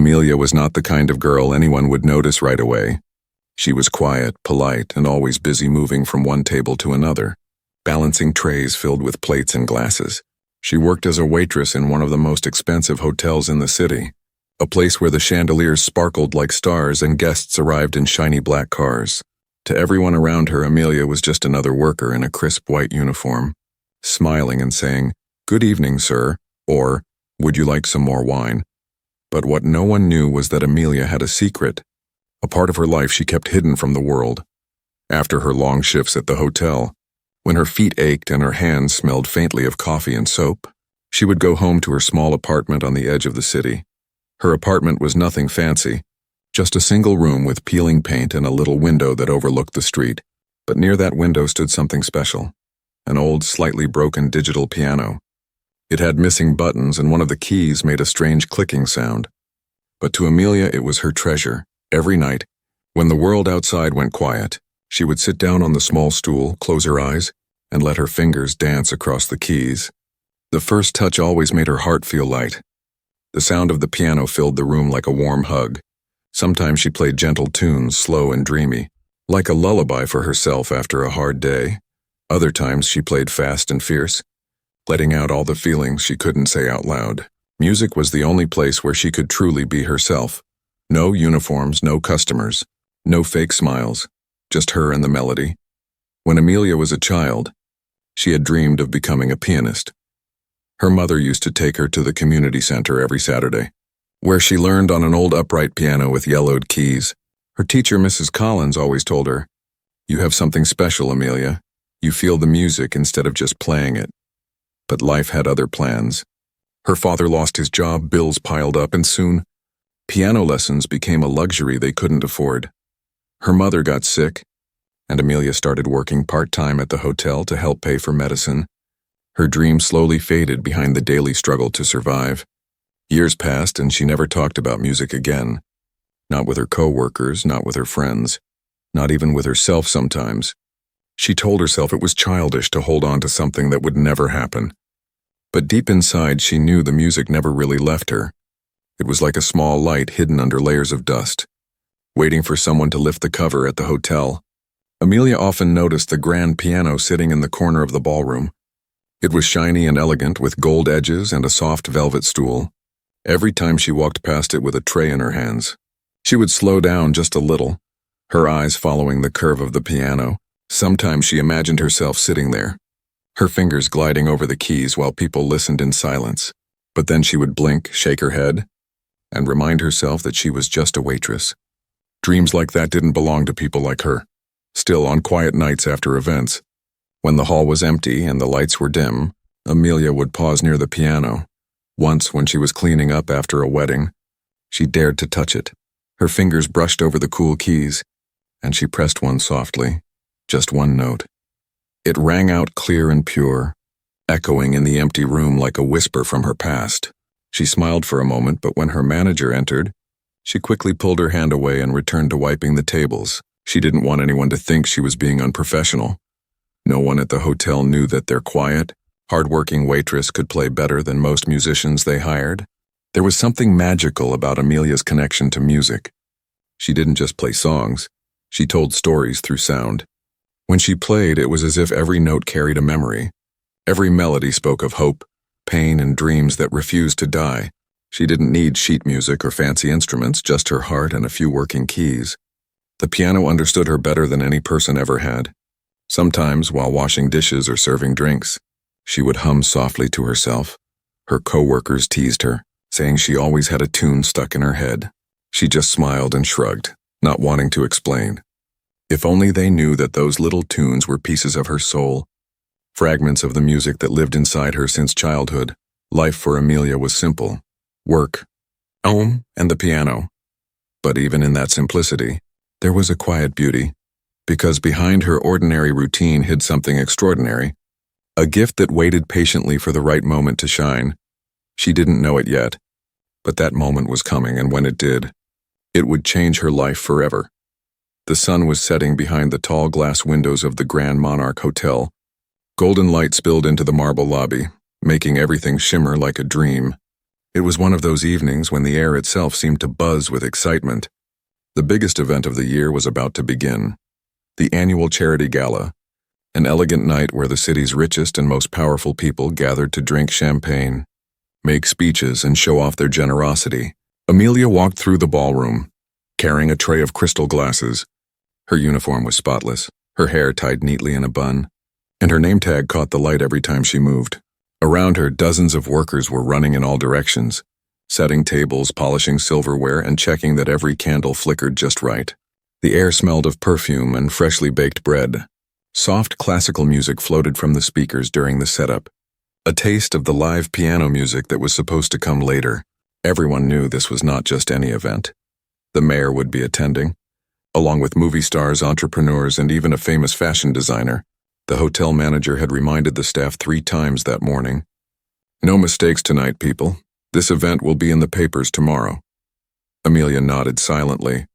Amelia was not the kind of girl anyone would notice right away. She was quiet, polite, and always busy moving from one table to another, balancing trays filled with plates and glasses. She worked as a waitress in one of the most expensive hotels in the city, a place where the chandeliers sparkled like stars and guests arrived in shiny black cars. To everyone around her, Amelia was just another worker in a crisp white uniform, smiling and saying, "Good evening, sir," or, "Would you like some more wine?" But what no one knew was that Amelia had a secret, a part of her life she kept hidden from the world. After her long shifts at the hotel, when her feet ached and her hands smelled faintly of coffee and soap, she would go home to her small apartment on the edge of the city. Her apartment was nothing fancy, just a single room with peeling paint and a little window that overlooked the street. But near that window stood something special, an old, slightly broken digital piano. It had missing buttons and one of the keys made a strange clicking sound. But to Amelia it was her treasure. Every night, when the world outside went quiet, she would sit down on the small stool, close her eyes, and let her fingers dance across the keys. The first touch always made her heart feel light. The sound of the piano filled the room like a warm hug. Sometimes she played gentle tunes, slow and dreamy, like a lullaby for herself after a hard day. Other times she played fast and fierce, letting out all the feelings she couldn't say out loud. Music was the only place where she could truly be herself. No uniforms, no customers, no fake smiles, just her and the melody. When Amelia was a child, she had dreamed of becoming a pianist. Her mother used to take her to the community center every Saturday, where she learned on an old upright piano with yellowed keys. Her teacher, Mrs. Collins, always told her, "You have something special, Amelia. You feel the music instead of just playing it." But life had other plans. Her father lost his job, bills piled up, and soon, piano lessons became a luxury they couldn't afford. Her mother got sick, and Amelia started working part-time at the hotel to help pay for medicine. Her dream slowly faded behind the daily struggle to survive. Years passed, and she never talked about music again. Not with her co-workers, not with her friends, not even with herself sometimes. She told herself it was childish to hold on to something that would never happen. But deep inside, she knew the music never really left her. It was like a small light hidden under layers of dust, waiting for someone to lift the cover at the hotel. Amelia often noticed the grand piano sitting in the corner of the ballroom. It was shiny and elegant, with gold edges and a soft velvet stool. Every time she walked past it with a tray in her hands, she would slow down just a little, her eyes following the curve of the piano. Sometimes she imagined herself sitting there, her fingers gliding over the keys while people listened in silence. But then she would blink, shake her head, and remind herself that she was just a waitress. Dreams like that didn't belong to people like her. Still, on quiet nights after events, when the hall was empty and the lights were dim, Amelia would pause near the piano. Once, when she was cleaning up after a wedding, she dared to touch it. Her fingers brushed over the cool keys, and she pressed one softly, just one note. It rang out clear and pure, echoing in the empty room like a whisper from her past. She smiled for a moment, but when her manager entered, she quickly pulled her hand away and returned to wiping the tables. She didn't want anyone to think she was being unprofessional. No one at the hotel knew that their quiet, hard-working waitress could play better than most musicians they hired. There was something magical about Amelia's connection to music. She didn't just play songs, she told stories through sound. When she played, it was as if every note carried a memory. Every melody spoke of hope, pain, and dreams that refused to die. She didn't need sheet music or fancy instruments, just her heart and a few working keys. The piano understood her better than any person ever had. Sometimes, while washing dishes or serving drinks, she would hum softly to herself. Her co-workers teased her, saying she always had a tune stuck in her head. She just smiled and shrugged, not wanting to explain. If only they knew that those little tunes were pieces of her soul, fragments of the music that lived inside her since childhood. Life for Amelia was simple: work, home, and the piano. But even in that simplicity, there was a quiet beauty, because behind her ordinary routine hid something extraordinary, a gift that waited patiently for the right moment to shine. She didn't know it yet, but that moment was coming, and when it did, it would change her life forever. The sun was setting behind the tall glass windows of the Grand Monarch Hotel. Golden light spilled into the marble lobby, making everything shimmer like a dream. It was one of those evenings when the air itself seemed to buzz with excitement. The biggest event of the year was about to begin. The annual charity gala, an elegant night where the city's richest and most powerful people gathered to drink champagne, make speeches, and show off their generosity. Amelia walked through the ballroom, carrying a tray of crystal glasses. Her uniform was spotless, her hair tied neatly in a bun, and her name tag caught the light every time she moved. Around her, dozens of workers were running in all directions, setting tables, polishing silverware, and checking that every candle flickered just right. The air smelled of perfume and freshly baked bread. Soft classical music floated from the speakers during the setup, a taste of the live piano music that was supposed to come later. Everyone knew this was not just any event. The mayor would be attending, along with movie stars, entrepreneurs, and even a famous fashion designer. The hotel manager had reminded the staff 3 times that morning. "No mistakes tonight, people. This event will be in the papers tomorrow." Amelia nodded silently.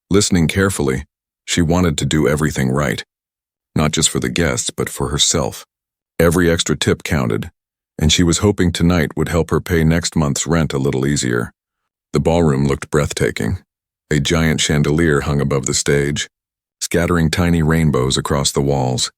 Listening carefully, she wanted to do everything right. Not just for the guests, but for herself. Every extra tip counted, and she was hoping tonight would help her pay next month's rent a little easier. The ballroom looked breathtaking. A giant chandelier hung above the stage, scattering tiny rainbows across the walls.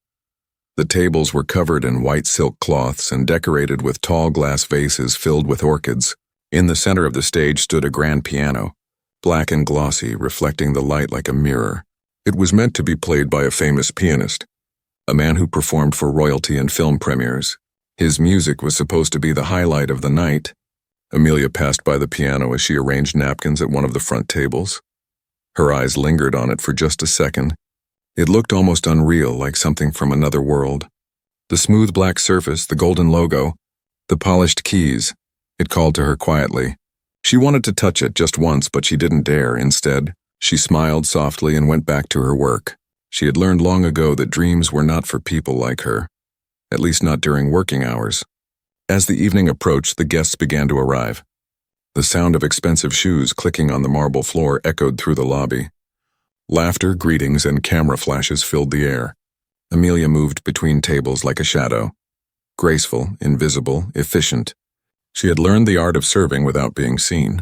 The tables were covered in white silk cloths and decorated with tall glass vases filled with orchids. In the center of the stage stood a grand piano, black and glossy, reflecting the light like a mirror. It was meant to be played by a famous pianist, a man who performed for royalty and film premieres. His music was supposed to be the highlight of the night. Amelia passed by the piano as she arranged napkins at one of the front tables. Her eyes lingered on it for just a second. It looked almost unreal, like something from another world. The smooth black surface, the golden logo, the polished keys. It called to her quietly. She wanted to touch it just once, but she didn't dare. Instead, she smiled softly and went back to her work. She had learned long ago that dreams were not for people like her, at least not during working hours. As the evening approached, the guests began to arrive. The sound of expensive shoes clicking on the marble floor echoed through the lobby. Laughter, greetings, and camera flashes filled the air. Amelia moved between tables like a shadow. Graceful, invisible, efficient. She had learned the art of serving without being seen.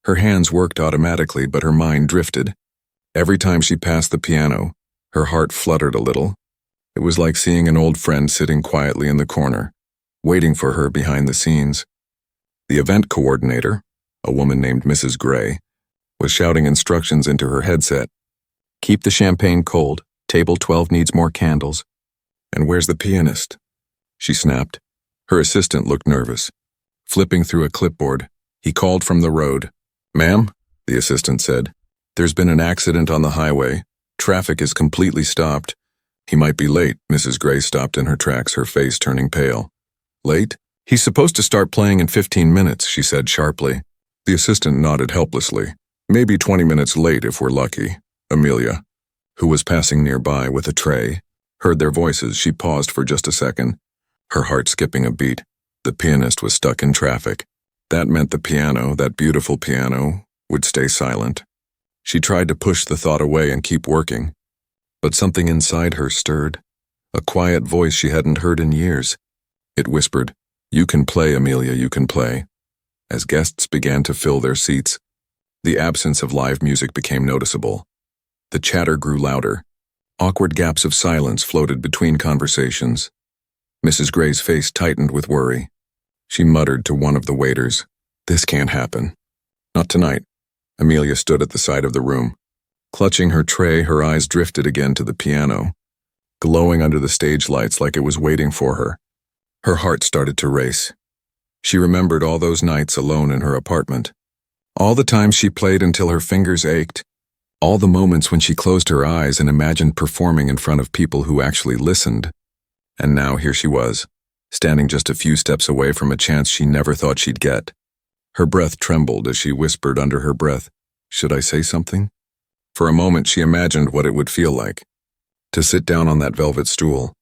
Her hands worked automatically, but her mind drifted. Every time she passed the piano, her heart fluttered a little. It was like seeing an old friend sitting quietly in the corner, waiting for her behind the scenes. The event coordinator, a woman named Mrs. Gray, was shouting instructions into her headset. "Keep the champagne cold. Table 12 needs more candles." "And where's the pianist?" she snapped. Her assistant looked nervous. Flipping through a clipboard, he called from the road. "Ma'am," the assistant said, "there's been an accident on the highway. Traffic is completely stopped." "He might be late." Mrs. Gray stopped in her tracks, her face turning pale. "Late? He's supposed to start playing in 15 minutes, she said sharply. The assistant nodded helplessly. "Maybe 20 minutes late if we're lucky." Amelia, who was passing nearby with a tray, heard their voices. She paused for just a second, her heart skipping a beat. The pianist was stuck in traffic. That meant the piano, that beautiful piano, would stay silent. She tried to push the thought away and keep working, but something inside her stirred. A quiet voice she hadn't heard in years. It whispered, "You can play, Amelia, you can play." As guests began to fill their seats, the absence of live music became noticeable. The chatter grew louder. Awkward gaps of silence floated between conversations. Mrs. Gray's face tightened with worry. She muttered to one of the waiters, "This can't happen." "Not tonight." Amelia stood at the side of the room. Clutching her tray, her eyes drifted again to the piano, glowing under the stage lights like it was waiting for her. Her heart started to race. She remembered all those nights alone in her apartment. All the times she played until her fingers ached. All the moments when she closed her eyes and imagined performing in front of people who actually listened. And now here she was, standing just a few steps away from a chance she never thought she'd get. Her breath trembled as she whispered under her breath, "Should I say something?" For a moment she imagined what it would feel like. To sit down on that velvet stool.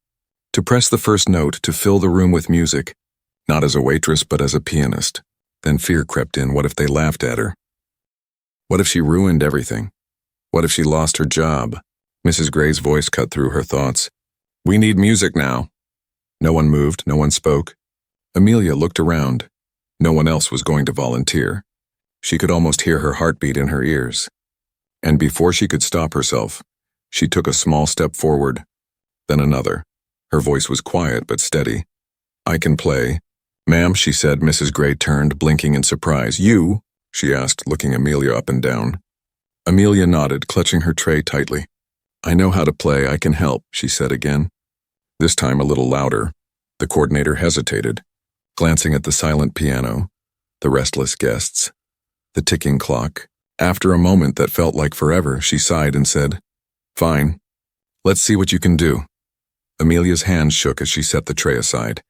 To press the first note, to fill the room with music. Not as a waitress, but as a pianist. Then fear crept in. What if they laughed at her? What if she ruined everything? What if she lost her job? Mrs. Gray's voice cut through her thoughts. "We need music now." No one moved, no one spoke. Amelia looked around. No one else was going to volunteer. She could almost hear her heartbeat in her ears. And before she could stop herself, she took a small step forward, then another. Her voice was quiet but steady. "I can play." "Ma'am," she said. Mrs. Gray turned, blinking in surprise. "You?" she asked, looking Amelia up and down. Amelia nodded, clutching her tray tightly. "I know how to play. I can help," she said again. This time a little louder. The coordinator hesitated, glancing at the silent piano, the restless guests, the ticking clock. After a moment that felt like forever, she sighed and said, "Fine. Let's see what you can do." Amelia's hands shook as she set the tray aside.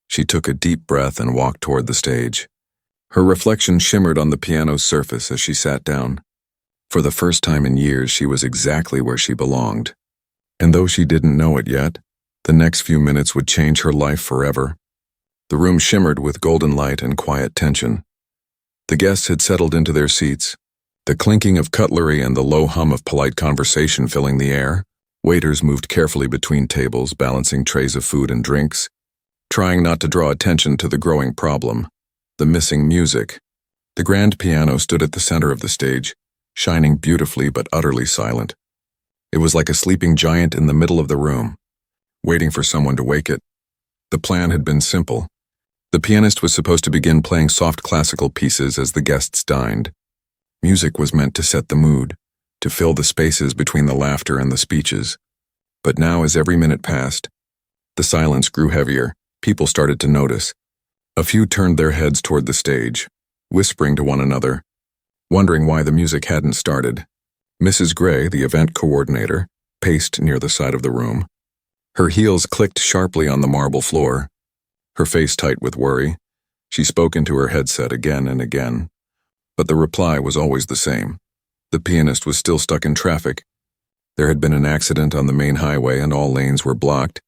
She took a deep breath and walked toward the stage. Her reflection shimmered on the piano's surface as she sat down. For the first time in years, she was exactly where she belonged. And though she didn't know it yet, the next few minutes would change her life forever. The room shimmered with golden light and quiet tension. The guests had settled into their seats, the clinking of cutlery and the low hum of polite conversation filling the air. Waiters moved carefully between tables, balancing trays of food and drinks, trying not to draw attention to the growing problem, the missing music. The grand piano stood at the center of the stage, shining beautifully but utterly silent. It was like a sleeping giant in the middle of the room, waiting for someone to wake it. The plan had been simple. The pianist was supposed to begin playing soft classical pieces as the guests dined. Music was meant to set the mood, to fill the spaces between the laughter and the speeches. But now, as every minute passed, the silence grew heavier. People started to notice. A few turned their heads toward the stage, whispering to one another, wondering why the music hadn't started. Mrs. Gray, the event coordinator, paced near the side of the room. Her heels clicked sharply on the marble floor. Her face tight with worry, she spoke into her headset again and again. But the reply was always the same. The pianist was still stuck in traffic. There had been an accident on the main highway and all lanes were blocked.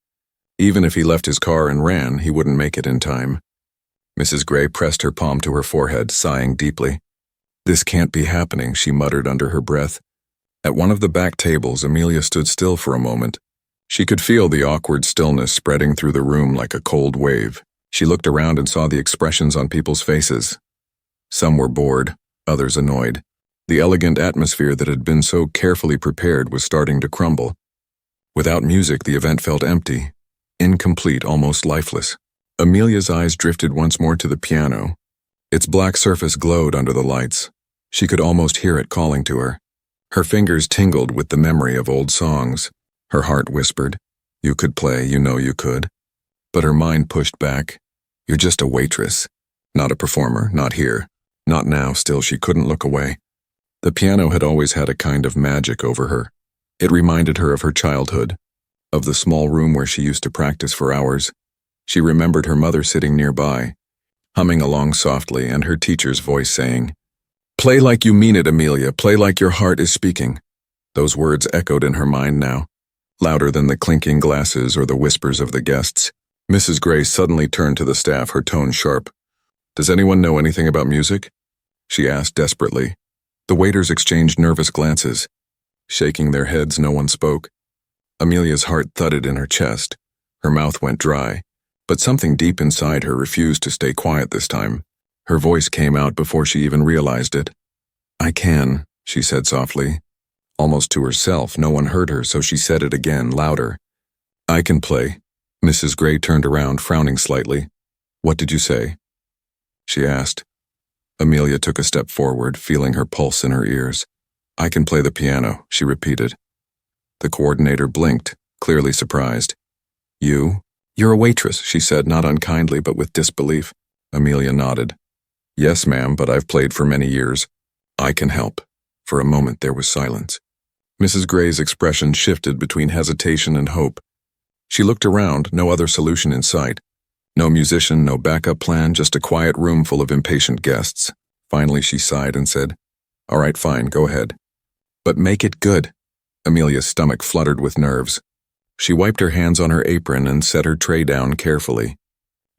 Even if he left his car and ran, he wouldn't make it in time. Mrs. Gray pressed her palm to her forehead, sighing deeply. "This can't be happening," she muttered under her breath. At one of the back tables, Amelia stood still for a moment. She could feel the awkward stillness spreading through the room like a cold wave. She looked around and saw the expressions on people's faces. Some were bored, others annoyed. The elegant atmosphere that had been so carefully prepared was starting to crumble. Without music, the event felt empty, incomplete, almost lifeless. Amelia's eyes drifted once more to the piano. Its black surface glowed under the lights. She could almost hear it calling to her. Her fingers tingled with the memory of old songs. Her heart whispered, "You could play, you know you could." But her mind pushed back. "You're just a waitress. Not a performer, not here. Not now." Still, she couldn't look away. The piano had always had a kind of magic over her. It reminded her of her childhood, of the small room where she used to practice for hours. She remembered her mother sitting nearby, humming along softly, and her teacher's voice saying, "Play like you mean it, Amelia. Play like your heart is speaking." Those words echoed in her mind now, louder than the clinking glasses or the whispers of the guests. Mrs. Gray suddenly turned to the staff, her tone sharp. "Does anyone know anything about music?" she asked desperately. The waiters exchanged nervous glances. Shaking their heads, no one spoke. Amelia's heart thudded in her chest. Her mouth went dry, but something deep inside her refused to stay quiet this time. Her voice came out before she even realized it. "I can," she said softly. Almost to herself, no one heard her, so she said it again, louder. "I can play." Mrs. Gray turned around, frowning slightly. "What did you say?" she asked. Amelia took a step forward, feeling her pulse in her ears. "I can play the piano," she repeated. The coordinator blinked, clearly surprised. "You? You're a waitress," she said, not unkindly but with disbelief. Amelia nodded. "Yes, ma'am, but I've played for many years. I can help." For a moment there was silence. Mrs. Gray's expression shifted between hesitation and hope. She looked around, no other solution in sight. No musician, no backup plan, just a quiet room full of impatient guests. Finally she sighed and said, "All right, fine, go ahead. But make it good." Amelia's stomach fluttered with nerves. She wiped her hands on her apron and set her tray down carefully.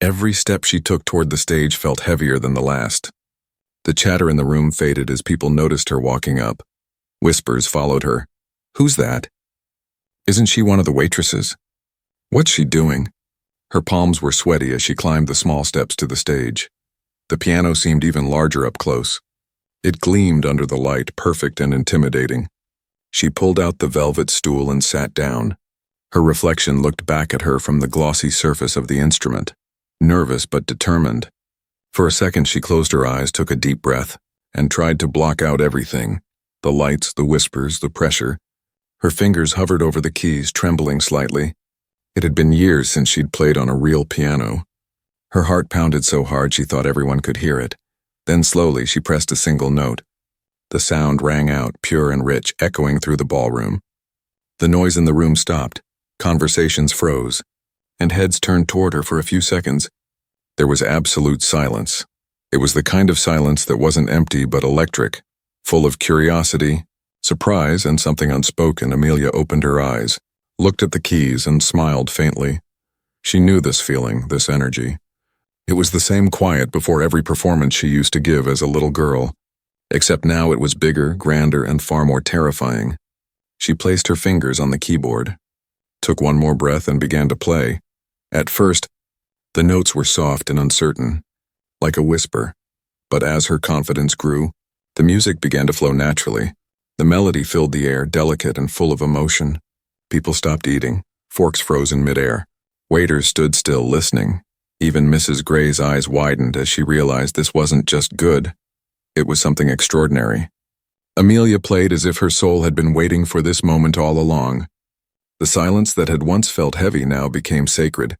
Every step she took toward the stage felt heavier than the last. The chatter in the room faded as people noticed her walking up. Whispers followed her. "Who's that? Isn't she one of the waitresses? What's she doing?" Her palms were sweaty as she climbed the small steps to the stage. The piano seemed even larger up close. It gleamed under the light, perfect and intimidating. She pulled out the velvet stool and sat down. Her reflection looked back at her from the glossy surface of the instrument, nervous but determined. For a second she closed her eyes, took a deep breath, and tried to block out everything, the lights, the whispers, the pressure. Her fingers hovered over the keys, trembling slightly. It had been years since she'd played on a real piano. Her heart pounded so hard she thought everyone could hear it. Then slowly she pressed a single note. The sound rang out, pure and rich, echoing through the ballroom. The noise in the room stopped, conversations froze, and heads turned toward her for a few seconds. There was absolute silence. It was the kind of silence that wasn't empty but electric, full of curiosity, surprise, and something unspoken. Amelia opened her eyes, looked at the keys, and smiled faintly. She knew this feeling, this energy. It was the same quiet before every performance she used to give as a little girl, except now it was bigger, grander, and far more terrifying. She placed her fingers on the keyboard, took one more breath, and began to play. At first, the notes were soft and uncertain, like a whisper, but as her confidence grew, the music began to flow naturally. The melody filled the air, delicate and full of emotion. People stopped eating, forks froze in midair. Waiters stood still, listening. Even Mrs. Gray's eyes widened as she realized this wasn't just good. It was something extraordinary. Amelia played as if her soul had been waiting for this moment all along. The silence that had once felt heavy now became sacred.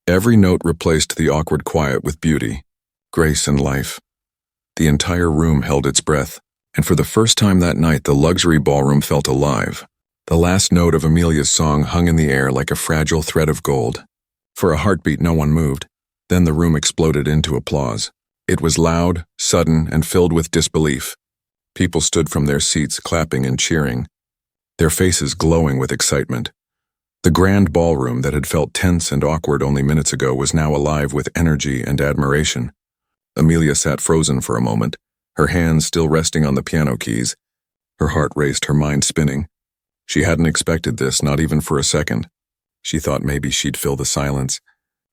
Every note replaced the awkward quiet with beauty, grace, and life. The entire room held its breath, and for the first time that night the luxury ballroom felt alive. The last note of Amelia's song hung in the air like a fragile thread of gold. For a heartbeat no one moved. Then the room exploded into applause. It was loud, sudden, and filled with disbelief. People stood from their seats, clapping and cheering, their faces glowing with excitement. The grand ballroom that had felt tense and awkward only minutes ago was now alive with energy and admiration. Amelia sat frozen for a moment, her hands still resting on the piano keys. Her heart raced, her mind spinning. She hadn't expected this, not even for a second. She thought maybe she'd fill the silence,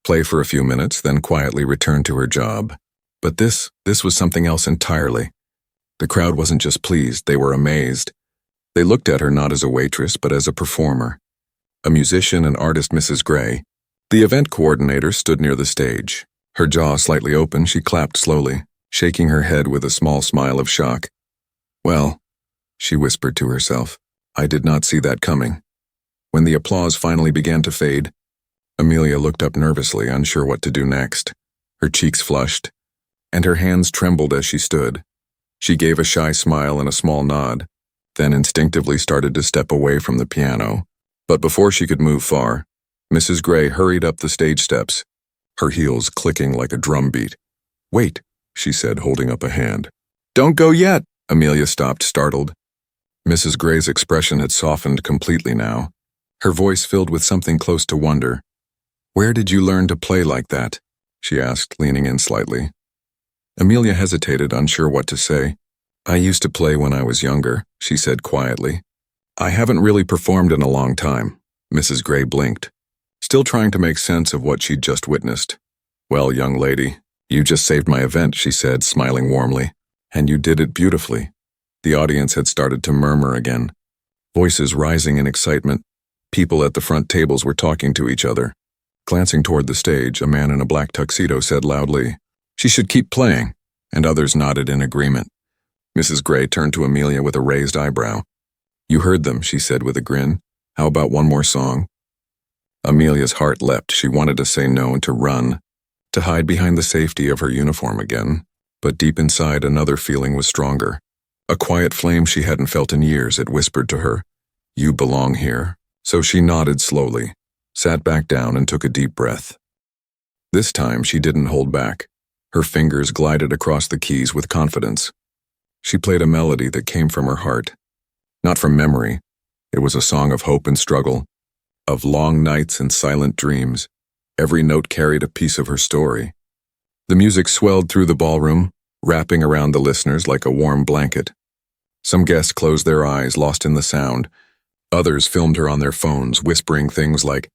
play for a few minutes, then quietly return to her job. But this was something else entirely. The crowd wasn't just pleased, they were amazed. They looked at her not as a waitress, but as a performer. A musician and artist, Mrs. Gray. The event coordinator stood near the stage. Her jaw slightly open, she clapped slowly, shaking her head with a small smile of shock. "Well," she whispered to herself, "I did not see that coming." When the applause finally began to fade, Amelia looked up nervously, unsure what to do next. Her cheeks flushed, and her hands trembled as she stood. She gave a shy smile and a small nod, then instinctively started to step away from the piano. But before she could move far, Mrs. Gray hurried up the stage steps, her heels clicking like a drum beat. "Wait," she said, holding up a hand. "Don't go yet!" Amelia stopped, startled. Mrs. Gray's expression had softened completely now, her voice filled with something close to wonder. "Where did you learn to play like that?" she asked, leaning in slightly. Amelia hesitated, unsure what to say. "I used to play when I was younger," she said quietly. "I haven't really performed in a long time." Mrs. Gray blinked, still trying to make sense of what she'd just witnessed. "Well, young lady, you just saved my event," she said, smiling warmly. "And you did it beautifully." The audience had started to murmur again, voices rising in excitement. People at the front tables were talking to each other. Glancing toward the stage, a man in a black tuxedo said loudly, "She should keep playing," and others nodded in agreement. Mrs. Gray turned to Amelia with a raised eyebrow. "You heard them," she said with a grin. "How about one more song?" Amelia's heart leapt. She wanted to say no and to run, to hide behind the safety of her uniform again. But deep inside, another feeling was stronger. A quiet flame she hadn't felt in years. It whispered to her, "You belong here." So she nodded slowly, sat back down, and took a deep breath. This time she didn't hold back. Her fingers glided across the keys with confidence. She played a melody that came from her heart. Not from memory. It was a song of hope and struggle, of long nights and silent dreams. Every note carried a piece of her story. The music swelled through the ballroom, wrapping around the listeners like a warm blanket. Some guests closed their eyes, lost in the sound. Others filmed her on their phones, whispering things like,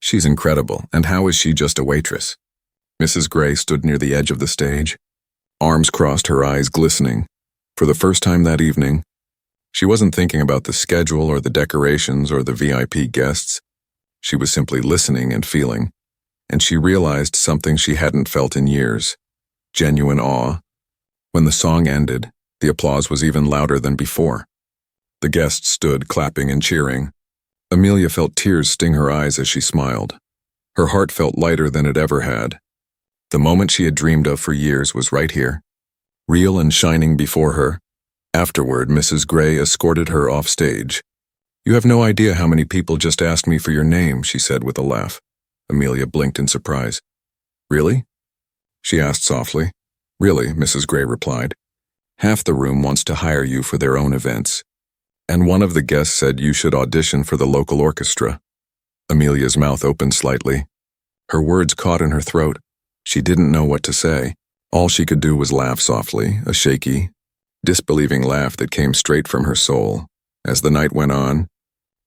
"She's incredible, and how is she just a waitress?" Mrs. Gray stood near the edge of the stage, arms crossed, her eyes glistening. For the first time that evening, she wasn't thinking about the schedule or the decorations or the VIP guests. She was simply listening and feeling, and she realized something she hadn't felt in years: genuine awe. When the song ended, the applause was even louder than before. The guests stood clapping and cheering. Amelia felt tears sting her eyes as she smiled. Her heart felt lighter than it ever had. The moment she had dreamed of for years was right here, real and shining before her. Afterward, Mrs. Gray escorted her off stage. "You have no idea how many people just asked me for your name," she said with a laugh. Amelia blinked in surprise. "Really?" she asked softly. "Really," Mrs. Gray replied. "Half the room wants to hire you for their own events. And one of the guests said you should audition for the local orchestra." Amelia's mouth opened slightly. Her words caught in her throat. She didn't know what to say. All she could do was laugh softly, a shaky, disbelieving laugh that came straight from her soul. As the night went on,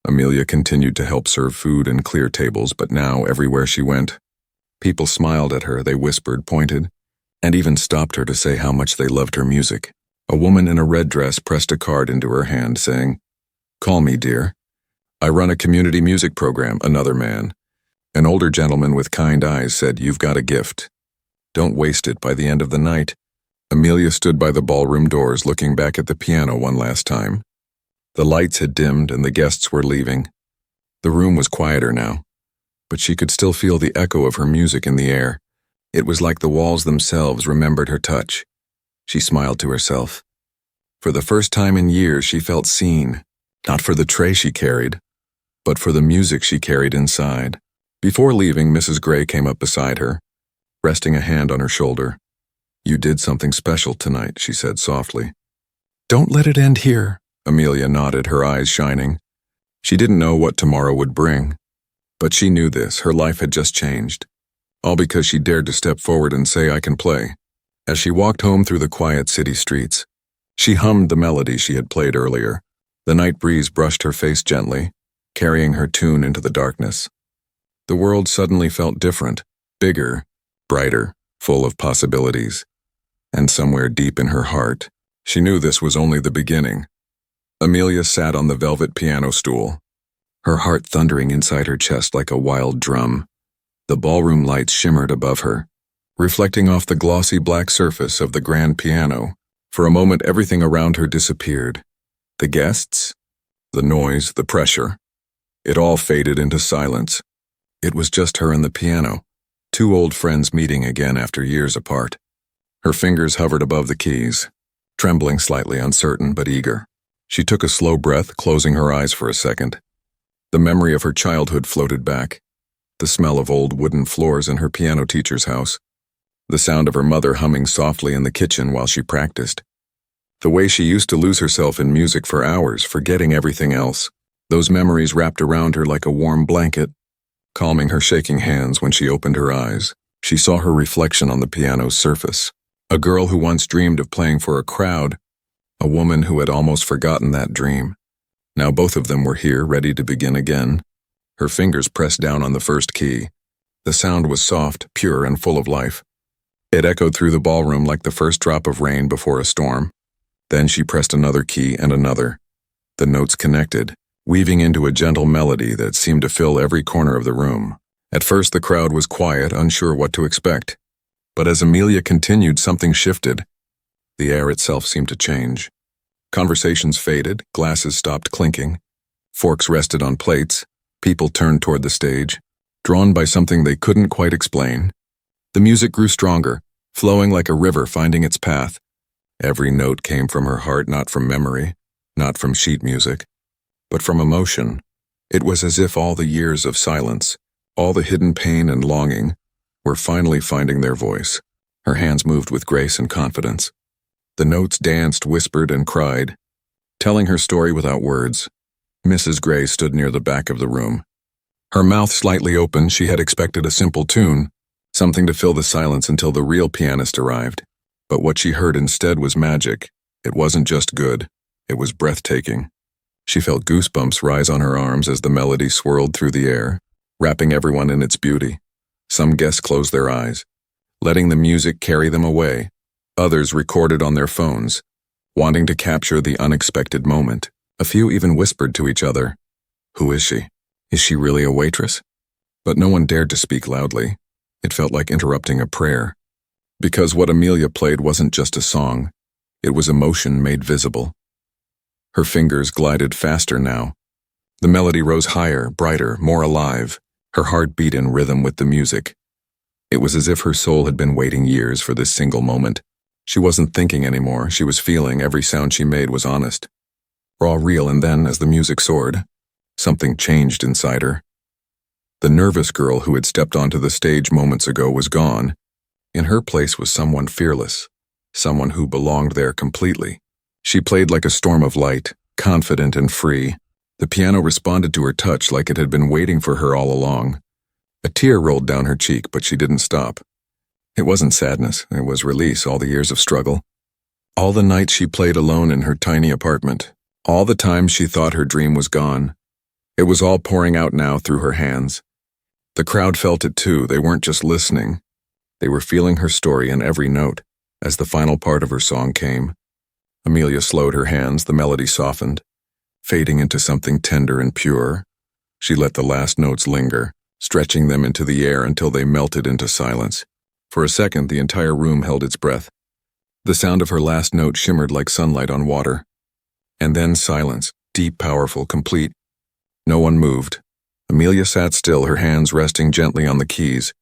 Amelia continued to help serve food and clear tables, but now, everywhere she went, people smiled at her, they whispered, pointed, and even stopped her to say how much they loved her music. A woman in a red dress pressed a card into her hand, saying, "Call me, dear. I run a community music program," another man. An older gentleman with kind eyes said, "You've got a gift. Don't waste it." By the end of the night, Amelia stood by the ballroom doors looking back at the piano one last time. The lights had dimmed and the guests were leaving. The room was quieter now, but she could still feel the echo of her music in the air. It was like the walls themselves remembered her touch. She smiled to herself. For the first time in years, she felt seen, not for the tray she carried, but for the music she carried inside. Before leaving, Mrs. Gray came up beside her, resting a hand on her shoulder. "You did something special tonight," she said softly. "Don't let it end here." Amelia nodded, her eyes shining. She didn't know what tomorrow would bring, but she knew this: her life had just changed. All because she dared to step forward and say, "I can play." As she walked home through the quiet city streets, she hummed the melody she had played earlier. The night breeze brushed her face gently, carrying her tune into the darkness. The world suddenly felt different, bigger, brighter, full of possibilities. And somewhere deep in her heart, she knew this was only the beginning. Amelia sat on the velvet piano stool, her heart thundering inside her chest like a wild drum. The ballroom lights shimmered above her, reflecting off the glossy black surface of the grand piano. For a moment, everything around her disappeared. The guests, the noise, the pressure. It all faded into silence. It was just her and the piano, two old friends meeting again after years apart. Her fingers hovered above the keys, trembling slightly, uncertain but eager. She took a slow breath, closing her eyes for a second. The memory of her childhood floated back. The smell of old wooden floors in her piano teacher's house. The sound of her mother humming softly in the kitchen while she practiced. The way she used to lose herself in music for hours, forgetting everything else. Those memories wrapped around her like a warm blanket, calming her shaking hands. When she opened her eyes, she saw her reflection on the piano's surface. A girl who once dreamed of playing for a crowd, a woman who had almost forgotten that dream. Now both of them were here, ready to begin again. Her fingers pressed down on the first key. The sound was soft, pure, and full of life. It echoed through the ballroom like the first drop of rain before a storm. Then she pressed another key and another. The notes connected, weaving into a gentle melody that seemed to fill every corner of the room. At first the crowd was quiet, unsure what to expect. But as Amelia continued, something shifted. The air itself seemed to change. Conversations faded, glasses stopped clinking. Forks rested on plates. People turned toward the stage, drawn by something they couldn't quite explain. The music grew stronger, flowing like a river finding its path. Every note came from her heart, not from memory, not from sheet music, but from emotion. It was as if all the years of silence, all the hidden pain and longing, were finally finding their voice. Her hands moved with grace and confidence. The notes danced, whispered, and cried, telling her story without words. Mrs. Gray stood near the back of the room. Her mouth slightly open, she had expected a simple tune, something to fill the silence until the real pianist arrived. But what she heard instead was magic. It wasn't just good, it was breathtaking. She felt goosebumps rise on her arms as the melody swirled through the air, wrapping everyone in its beauty. Some guests closed their eyes, letting the music carry them away. Others recorded on their phones, wanting to capture the unexpected moment. A few even whispered to each other, "Who is she? Is she really a waitress?" But no one dared to speak loudly. It felt like interrupting a prayer. Because what Amelia played wasn't just a song, it was emotion made visible. Her fingers glided faster now. The melody rose higher, brighter, more alive. Her heart beat in rhythm with the music. It was as if her soul had been waiting years for this single moment. She wasn't thinking anymore, she was feeling. Every sound she made was honest, raw, real. And then, as the music soared, something changed inside her. The nervous girl who had stepped onto the stage moments ago was gone. In her place was someone fearless, someone who belonged there completely. She played like a storm of light, confident and free. The piano responded to her touch like it had been waiting for her all along. A tear rolled down her cheek, but she didn't stop. It wasn't sadness, it was release. All the years of struggle. All the nights she played alone in her tiny apartment. All the times she thought her dream was gone. It was all pouring out now through her hands. The crowd felt it too. They weren't just listening. They were feeling her story in every note. As the final part of her song came, Amelia slowed her hands. The melody softened, fading into something tender and pure. She let the last notes linger, stretching them into the air until they melted into silence. For a second, the entire room held its breath. The sound of her last note shimmered like sunlight on water. And then silence, deep, powerful, complete. No one moved. Amelia sat still, her hands resting gently on the keys,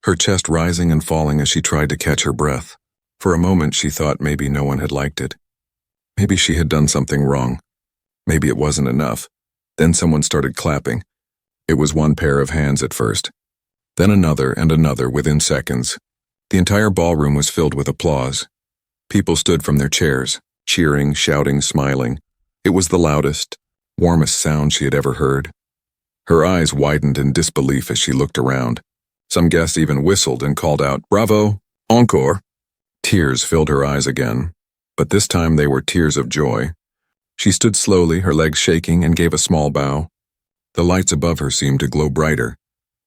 her chest rising and falling as she tried to catch her breath. For a moment, she thought maybe no one had liked it. Maybe she had done something wrong. Maybe it wasn't enough. Then someone started clapping. It was one pair of hands at first, then another and another within seconds. The entire ballroom was filled with applause. People stood from their chairs, cheering, shouting, smiling. It was the loudest, warmest sound she had ever heard. Her eyes widened in disbelief as she looked around. Some guests even whistled and called out, "Bravo! Encore!" Tears filled her eyes again, but this time they were tears of joy. She stood slowly, her legs shaking, and gave a small bow. The lights above her seemed to glow brighter,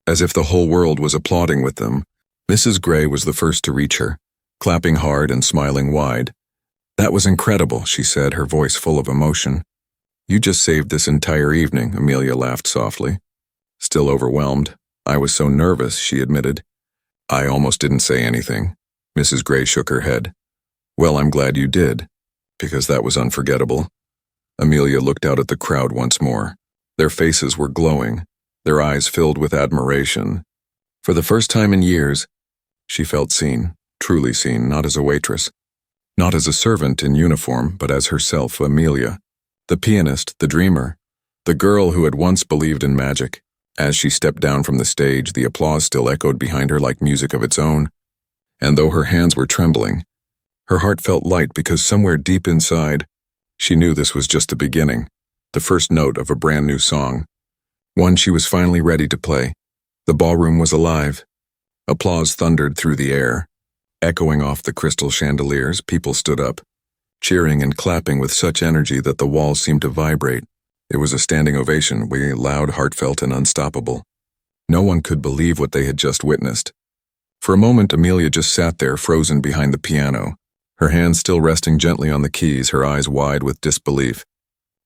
as if the whole world was applauding with them. Mrs. Gray was the first to reach her, clapping hard and smiling wide. "That was incredible," she said, her voice full of emotion. "You just saved this entire evening," Amelia laughed softly. Still overwhelmed. "I was so nervous," she admitted. "I almost didn't say anything." Mrs. Gray shook her head. "Well, I'm glad you did, because that was unforgettable." Amelia looked out at the crowd once more. Their faces were glowing, their eyes filled with admiration. For the first time in years, she felt seen, truly seen, not as a waitress, not as a servant in uniform, but as herself, Amelia, the pianist, the dreamer, the girl who had once believed in magic. As she stepped down from the stage, the applause still echoed behind her like music of its own. And though her hands were trembling, her heart felt light because somewhere deep inside, she knew this was just the beginning, the first note of a brand new song, one she was finally ready to play. The ballroom was alive. Applause thundered through the air. Echoing off the crystal chandeliers, people stood up, cheering and clapping with such energy that the walls seemed to vibrate. It was a standing ovation, loud, heartfelt, and unstoppable. No one could believe what they had just witnessed. For a moment, Amelia just sat there, frozen behind the piano, her hands still resting gently on the keys, her eyes wide with disbelief.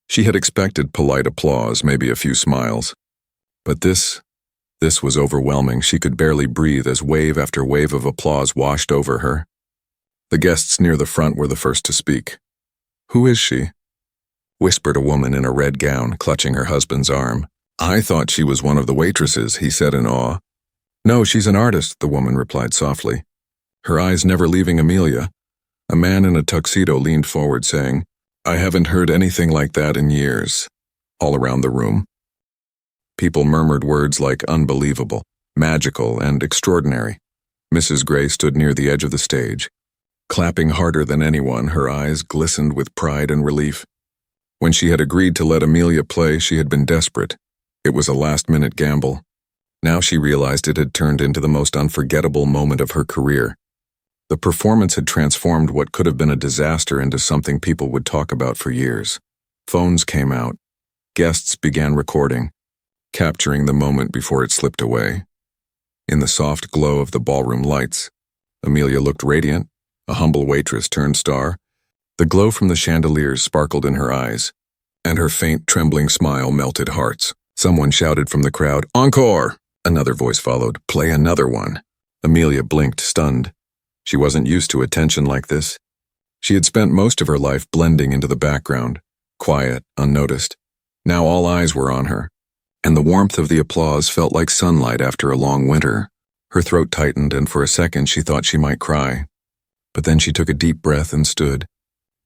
She had expected polite applause, maybe a few smiles. But this was overwhelming. She could barely breathe as wave after wave of applause washed over her. The guests near the front were the first to speak. "Who is she?" whispered a woman in a red gown, clutching her husband's arm. "I thought she was one of the waitresses," he said in awe. "No, she's an artist," the woman replied softly, her eyes never leaving Amelia. A man in a tuxedo leaned forward, saying, "I haven't heard anything like that in years." All around the room, people murmured words like unbelievable, magical, and extraordinary. Mrs. Gray stood near the edge of the stage, clapping harder than anyone. Her eyes glistened with pride and relief. When she had agreed to let Amelia play, she had been desperate. It was a last-minute gamble. Now she realized it had turned into the most unforgettable moment of her career. The performance had transformed what could have been a disaster into something people would talk about for years. Phones came out. Guests began recording, capturing the moment before it slipped away. In the soft glow of the ballroom lights, Amelia looked radiant, a humble waitress turned star. The glow from the chandeliers sparkled in her eyes, and her faint, trembling smile melted hearts. Someone shouted from the crowd, "Encore!" Another voice followed, "Play another one." Amelia blinked, stunned. She wasn't used to attention like this. She had spent most of her life blending into the background, quiet, unnoticed. Now all eyes were on her, and the warmth of the applause felt like sunlight after a long winter. Her throat tightened, and for a second she thought she might cry. But then she took a deep breath and stood.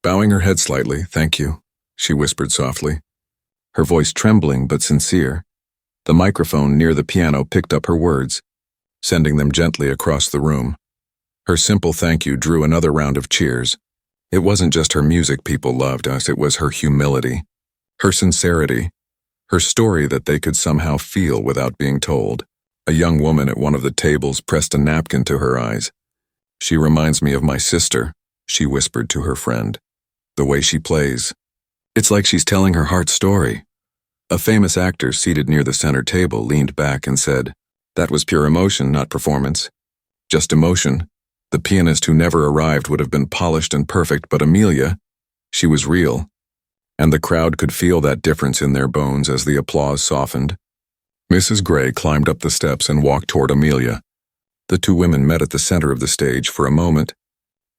Bowing her head slightly, "Thank you," she whispered softly, her voice trembling but sincere. The microphone near the piano picked up her words, sending them gently across the room. Her simple thank you drew another round of cheers. It wasn't just her music people loved us, it was her humility, her sincerity, her story that they could somehow feel without being told. A young woman at one of the tables pressed a napkin to her eyes. "She reminds me of my sister," she whispered to her friend. "The way she plays. It's like she's telling her heart story." A famous actor seated near the center table leaned back and said, "That was pure emotion, not performance. Just emotion. The pianist who never arrived would have been polished and perfect, but Amelia, she was real." And the crowd could feel that difference in their bones as the applause softened. Mrs. Gray climbed up the steps and walked toward Amelia. The two women met at the center of the stage for a moment.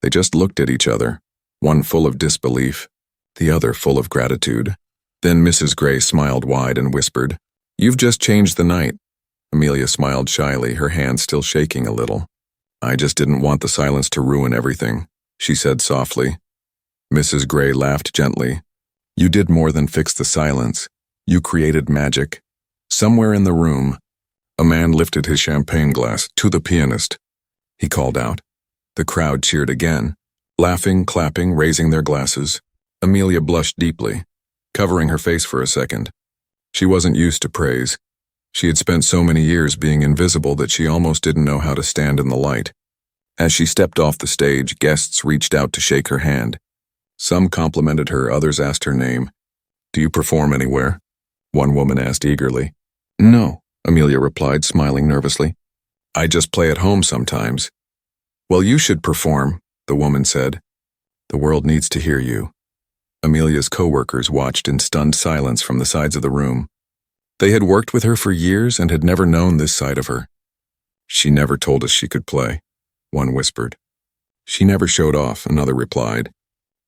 They just looked at each other, one full of disbelief, the other full of gratitude. Then Mrs. Gray smiled wide and whispered, "You've just changed the night." Amelia smiled shyly, her hand still shaking a little. "I just didn't want the silence to ruin everything," she said softly. Mrs. Gray laughed gently. "You did more than fix the silence. You created magic." Somewhere in the room, a man lifted his champagne glass to the pianist. He called out. The crowd cheered again, laughing, clapping, raising their glasses. Amelia blushed deeply, covering her face for a second. She wasn't used to praise. She had spent so many years being invisible that she almost didn't know how to stand in the light. As she stepped off the stage, guests reached out to shake her hand. Some complimented her, others asked her name. "Do you perform anywhere?" one woman asked eagerly. "No," Amelia replied, smiling nervously. "I just play at home sometimes." "Well, you should perform," the woman said. "The world needs to hear you." Amelia's co-workers watched in stunned silence from the sides of the room. They had worked with her for years and had never known this side of her. "She never told us she could play," one whispered. "She never showed off," another replied.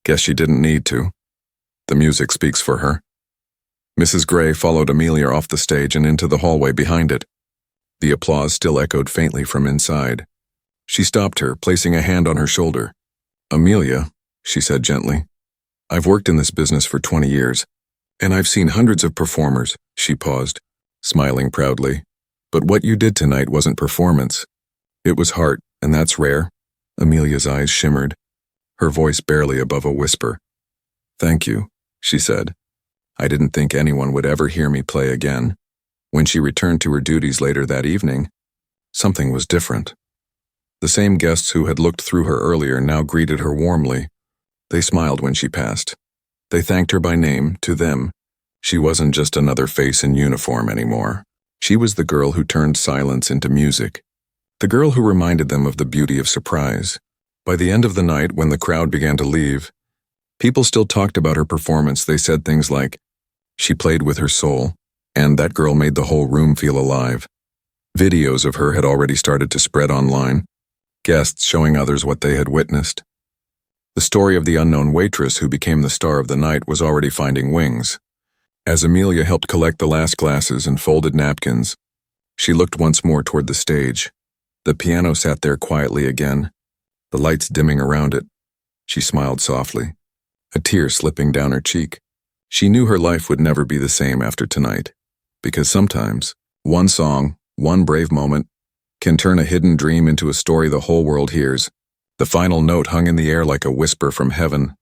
"Guess she didn't need to. The music speaks for her." Mrs. Gray followed Amelia off the stage and into the hallway behind it. The applause still echoed faintly from inside. She stopped her, placing a hand on her shoulder. "Amelia," she said gently, "I've worked in this business for 20 years, and I've seen hundreds of performers." She paused, smiling proudly. "But what you did tonight wasn't performance. It was heart, and that's rare." Amelia's eyes shimmered, her voice barely above a whisper. "Thank you," she said. "I didn't think anyone would ever hear me play again." When she returned to her duties later that evening, something was different. The same guests who had looked through her earlier now greeted her warmly. They smiled when she passed. They thanked her by name. To them, she wasn't just another face in uniform anymore. She was the girl who turned silence into music, the girl who reminded them of the beauty of surprise. By the end of the night, when the crowd began to leave, people still talked about her performance. They said things like, "She played with her soul," and "That girl made the whole room feel alive." Videos of her had already started to spread online, guests showing others what they had witnessed. The story of the unknown waitress who became the star of the night was already finding wings. As Amelia helped collect the last glasses and folded napkins, she looked once more toward the stage. The piano sat there quietly again, the lights dimming around it. She smiled softly, a tear slipping down her cheek. She knew her life would never be the same after tonight, because sometimes, one song, one brave moment, can turn a hidden dream into a story the whole world hears. The final note hung in the air like a whisper from heaven.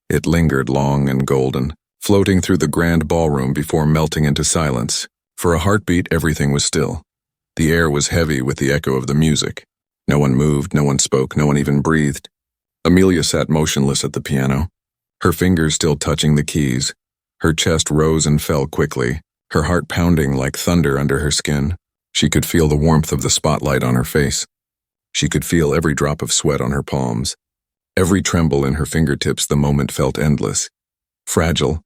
It lingered long and golden, floating through the grand ballroom before melting into silence. For a heartbeat, everything was still. The air was heavy with the echo of the music. No one moved, no one spoke, no one even breathed. Amelia sat motionless at the piano, her fingers still touching the keys. Her chest rose and fell quickly, her heart pounding like thunder under her skin. She could feel the warmth of the spotlight on her face. She could feel every drop of sweat on her palms. Every tremble in her fingertips the moment felt endless. Fragile,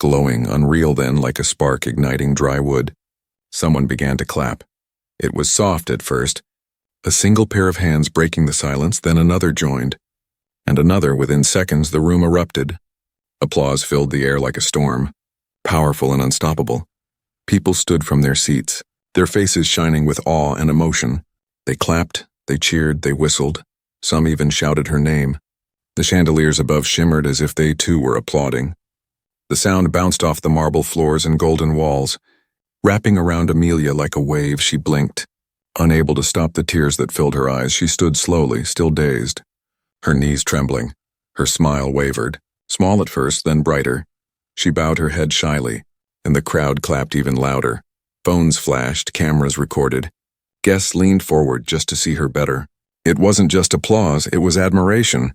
glowing, unreal then like a spark igniting dry wood. Someone began to clap. It was soft at first, a single pair of hands breaking the silence, then another joined. And another. Within seconds the room erupted. Applause filled the air like a storm, powerful and unstoppable. People stood from their seats, their faces shining with awe and emotion. They clapped, they cheered, they whistled. Some even shouted her name. The chandeliers above shimmered as if they too were applauding. The sound bounced off the marble floors and golden walls. Wrapping around Amelia like a wave, she blinked. Unable to stop the tears that filled her eyes, she stood slowly, still dazed. Her knees trembling. Her smile wavered, small at first, then brighter. She bowed her head shyly, and the crowd clapped even louder. Phones flashed, cameras recorded. Guests leaned forward just to see her better. It wasn't just applause, it was admiration.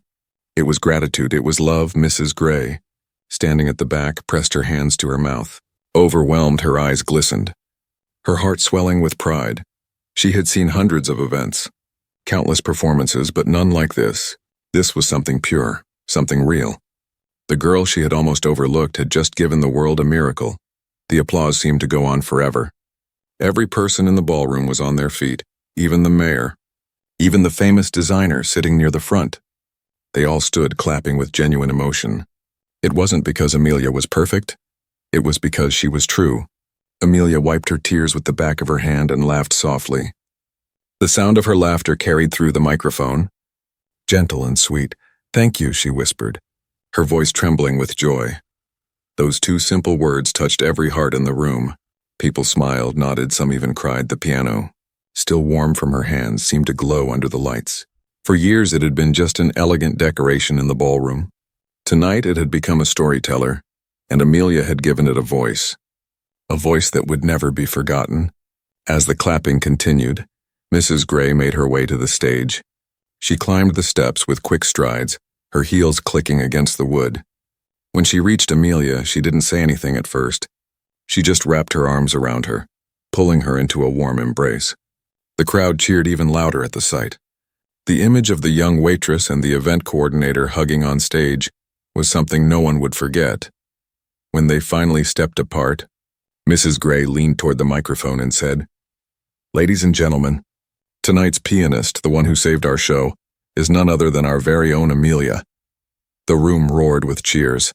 It was gratitude, it was love. Mrs. Gray, standing at the back, pressed her hands to her mouth. Overwhelmed, her eyes glistened, her heart swelling with pride. She had seen hundreds of events, countless performances, but none like this. This was something pure, something real. The girl she had almost overlooked had just given the world a miracle. The applause seemed to go on forever. Every person in the ballroom was on their feet, even the mayor, even the famous designer sitting near the front. They all stood clapping with genuine emotion. It wasn't because Amelia was perfect. It was because she was true. Amelia wiped her tears with the back of her hand and laughed softly. The sound of her laughter carried through the microphone. Gentle and sweet. "Thank you," she whispered, her voice trembling with joy. Those two simple words touched every heart in the room. People smiled, nodded, some even cried. The piano, still warm from her hands, seemed to glow under the lights. For years it had been just an elegant decoration in the ballroom. Tonight it had become a storyteller, and Amelia had given it a voice that would never be forgotten. As the clapping continued, Mrs. Gray made her way to the stage. She climbed the steps with quick strides, her heels clicking against the wood. When she reached Amelia, she didn't say anything at first. She just wrapped her arms around her, pulling her into a warm embrace. The crowd cheered even louder at the sight. The image of the young waitress and the event coordinator hugging on stage was something no one would forget. When they finally stepped apart, Mrs. Gray leaned toward the microphone and said, "Ladies and gentlemen, tonight's pianist, the one who saved our show, is none other than our very own Amelia." The room roared with cheers,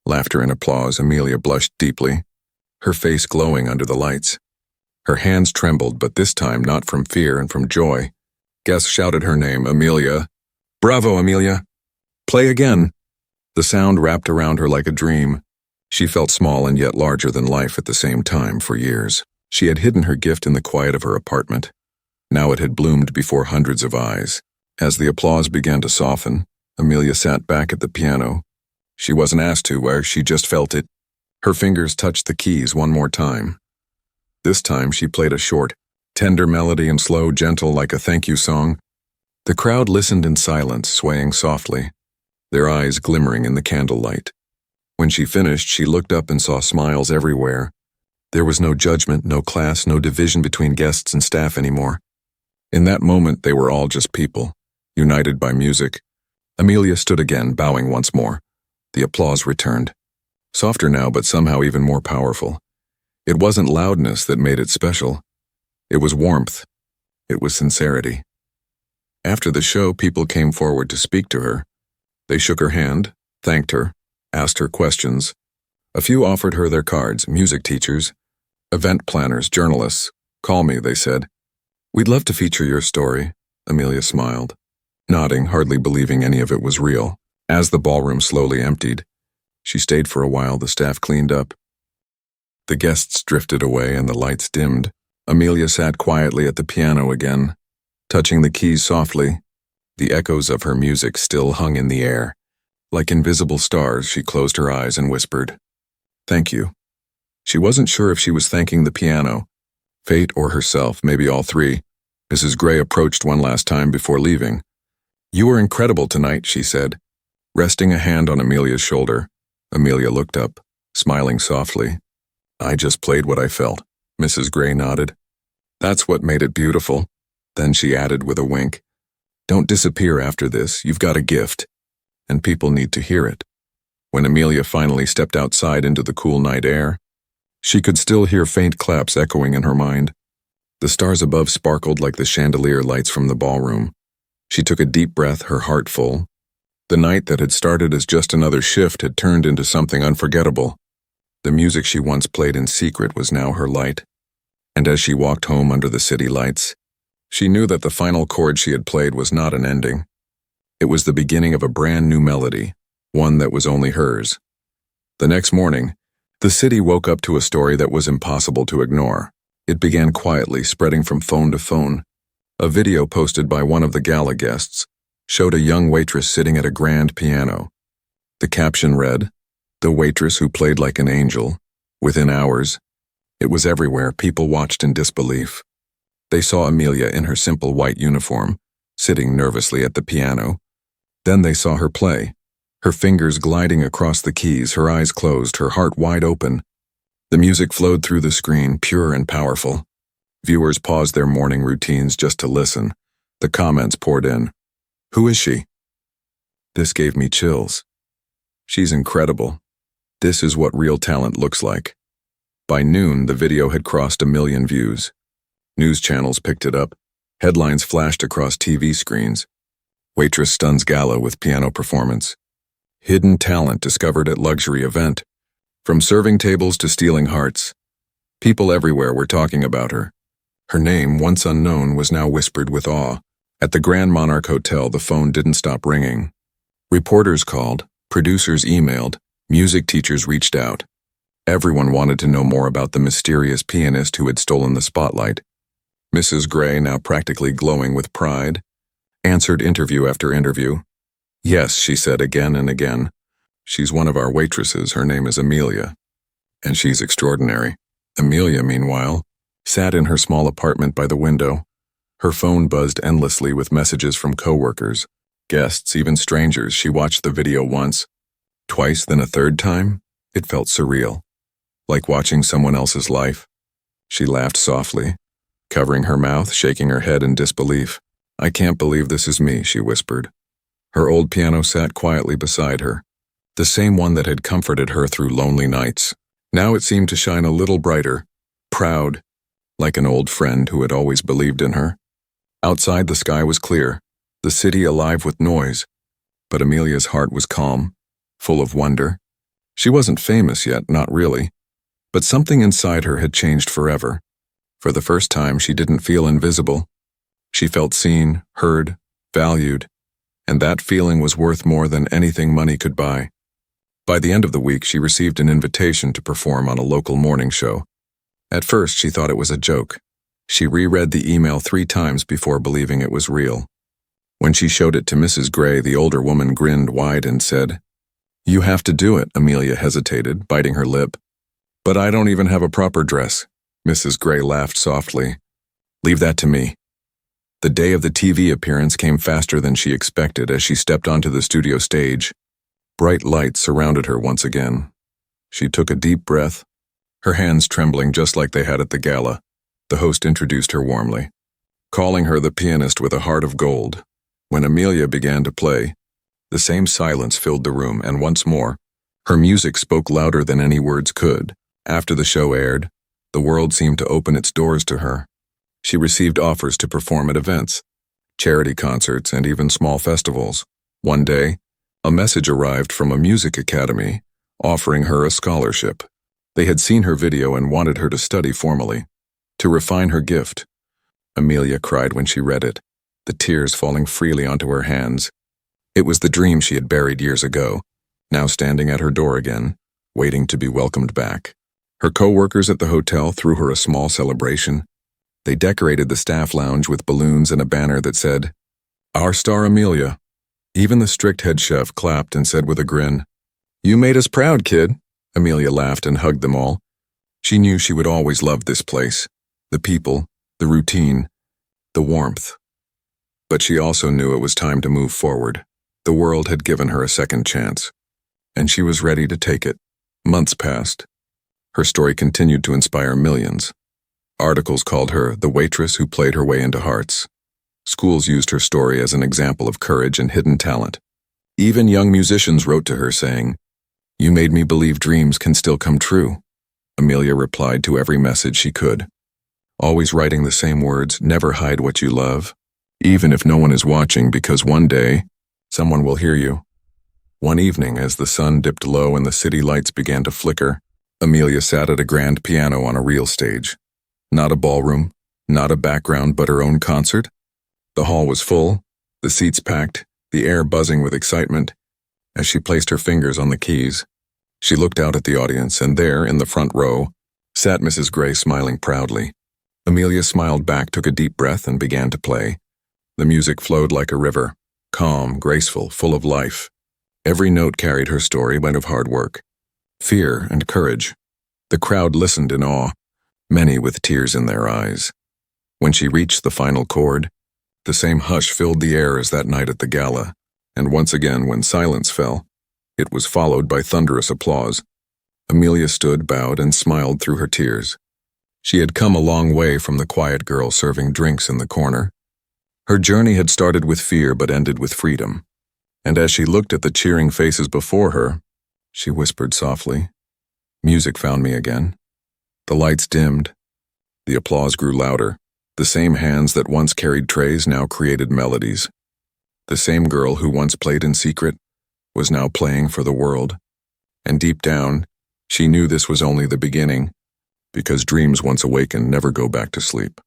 laughter and applause. Amelia blushed deeply, her face glowing under the lights. Her hands trembled, but this time not from fear and from joy. Guests shouted her name, "Amelia! Bravo, Amelia! Play again!" The sound wrapped around her like a dream. She felt small and yet larger than life at the same time. For years, she had hidden her gift in the quiet of her apartment. Now it had bloomed before hundreds of eyes. As the applause began to soften, Amelia sat back at the piano. She wasn't asked to, where she just felt it. Her fingers touched the keys one more time. This time she played a short, tender melody and slow, gentle, like a thank you song. The crowd listened in silence, swaying softly, their eyes glimmering in the candlelight. When she finished, she looked up and saw smiles everywhere. There was no judgment, no class, no division between guests and staff anymore. In that moment, they were all just people, united by music. Amelia stood again, bowing once more. The applause returned. Softer now, but somehow even more powerful. It wasn't loudness that made it special. It was warmth. It was sincerity. After the show, people came forward to speak to her. They shook her hand, thanked her, asked her questions. A few offered her their cards, music teachers, event planners, journalists. "Call me," they said. "We'd love to feature your story," Amelia smiled, nodding, hardly believing any of it was real. As the ballroom slowly emptied, she stayed for a while. The staff cleaned up. The guests drifted away and the lights dimmed. Amelia sat quietly at the piano again, touching the keys softly. The echoes of her music still hung in the air. Like invisible stars, she closed her eyes and whispered, "Thank you." She wasn't sure if she was thanking the piano, fate, or herself, maybe all three. Mrs. Gray approached one last time before leaving. "You were incredible tonight," she said, resting a hand on Amelia's shoulder. Amelia looked up, smiling softly. "I just played what I felt," Mrs. Gray nodded. "That's what made it beautiful." Then she added with a wink, Don't disappear after this, you've got a gift, and people need to hear it. When Amelia finally stepped outside into the cool night air, she could still hear faint claps echoing in her mind. The stars above sparkled like the chandelier lights from the ballroom. She took a deep breath, her heart full. The night that had started as just another shift had turned into something unforgettable. The music she once played in secret was now her light. And as she walked home under the city lights, she knew that the final chord she had played was not an ending. It was the beginning of a brand new melody, one that was only hers. The next morning, the city woke up to a story that was impossible to ignore. It began quietly, spreading from phone to phone. A video posted by one of the gala guests showed a young waitress sitting at a grand piano. The caption read, "The waitress who played like an angel." Within hours, it was everywhere. People watched in disbelief. They saw Amelia in her simple white uniform, sitting nervously at the piano. Then they saw her play, her fingers gliding across the keys, her eyes closed, her heart wide open. The music flowed through the screen, pure and powerful. Viewers paused their morning routines just to listen. The comments poured in. "Who is she? This gave me chills. She's incredible. This is what real talent looks like." By noon, the video had crossed 1 million views. News channels picked it up. Headlines flashed across TV screens. Waitress stuns gala with piano performance. Hidden talent discovered at luxury event. From serving tables to stealing hearts, people everywhere were talking about her. Her name, once unknown, was now whispered with awe. At the Grand Monarch Hotel, the phone didn't stop ringing. Reporters called, producers emailed, music teachers reached out. Everyone wanted to know more about the mysterious pianist who had stolen the spotlight. Mrs. Gray, now practically glowing with pride, answered interview after interview. "Yes," she said again and again. "She's one of our waitresses. Her name is Amelia. And she's extraordinary." Amelia, meanwhile, sat in her small apartment by the window. Her phone buzzed endlessly with messages from coworkers, guests, even strangers. She watched the video once, twice, then a third time. It felt surreal, like watching someone else's life. She laughed softly, covering her mouth, shaking her head in disbelief. "I can't believe this is me," she whispered. Her old piano sat quietly beside her, the same one that had comforted her through lonely nights. Now it seemed to shine a little brighter, proud, like an old friend who had always believed in her. Outside, the sky was clear, the city alive with noise, but Amelia's heart was calm, full of wonder. She wasn't famous yet, not really, but something inside her had changed forever. For the first time, she didn't feel invisible. She felt seen, heard, valued, and that feeling was worth more than anything money could buy. By the end of the week, she received an invitation to perform on a local morning show. At first, she thought it was a joke. She reread the email 3 times before believing it was real. When she showed it to Mrs. Gray, the older woman grinned wide and said, "You have to do it," Amelia hesitated, biting her lip. "But I don't even have a proper dress." Mrs. Gray laughed softly. "Leave that to me." The day of the TV appearance came faster than she expected as she stepped onto the studio stage. Bright lights surrounded her once again. She took a deep breath, her hands trembling just like they had at the gala. The host introduced her warmly, calling her the pianist with a heart of gold. When Amelia began to play, the same silence filled the room, and once more, her music spoke louder than any words could. After the show aired, the world seemed to open its doors to her. She received offers to perform at events, charity concerts, and even small festivals. One day, a message arrived from a music academy offering her a scholarship. They had seen her video and wanted her to study formally, to refine her gift. Amelia cried when she read it, the tears falling freely onto her hands. It was the dream she had buried years ago, now standing at her door again, waiting to be welcomed back. Her co-workers at the hotel threw her a small celebration. They decorated the staff lounge with balloons and a banner that said, "Our star Amelia." Even the strict head chef clapped and said with a grin, "You made us proud, kid." Amelia laughed and hugged them all. She knew she would always love this place, the people, the routine, the warmth. But she also knew it was time to move forward. The world had given her a second chance, and she was ready to take it. Months passed. Her story continued to inspire millions. Articles called her the waitress who played her way into hearts. Schools used her story as an example of courage and hidden talent. Even young musicians wrote to her saying, "You made me believe dreams can still come true." Amelia replied to every message she could, always writing the same words, "Never hide what you love, even if no one is watching, because one day, someone will hear you." One evening, as the sun dipped low and the city lights began to flicker, Amelia sat at a grand piano on a real stage. Not a ballroom, not a background, but her own concert. The hall was full, the seats packed, the air buzzing with excitement. As she placed her fingers on the keys, she looked out at the audience, and there, in the front row, sat Mrs. Gray smiling proudly. Amelia smiled back, took a deep breath, and began to play. The music flowed like a river, calm, graceful, full of life. Every note carried her story of hard work, fear, and courage. The crowd listened in awe, many with tears in their eyes. When she reached the final chord, the same hush filled the air as that night at the gala, and once again, when silence fell, it was followed by thunderous applause. Amelia stood, bowed, and smiled through her tears. She had come a long way from the quiet girl serving drinks in the corner. Her journey had started with fear but ended with freedom. And as she looked at the cheering faces before her, she whispered softly, "Music found me again." The lights dimmed. The applause grew louder. The same hands that once carried trays now created melodies. The same girl who once played in secret was now playing for the world. And deep down, she knew this was only the beginning, because dreams once awakened never go back to sleep.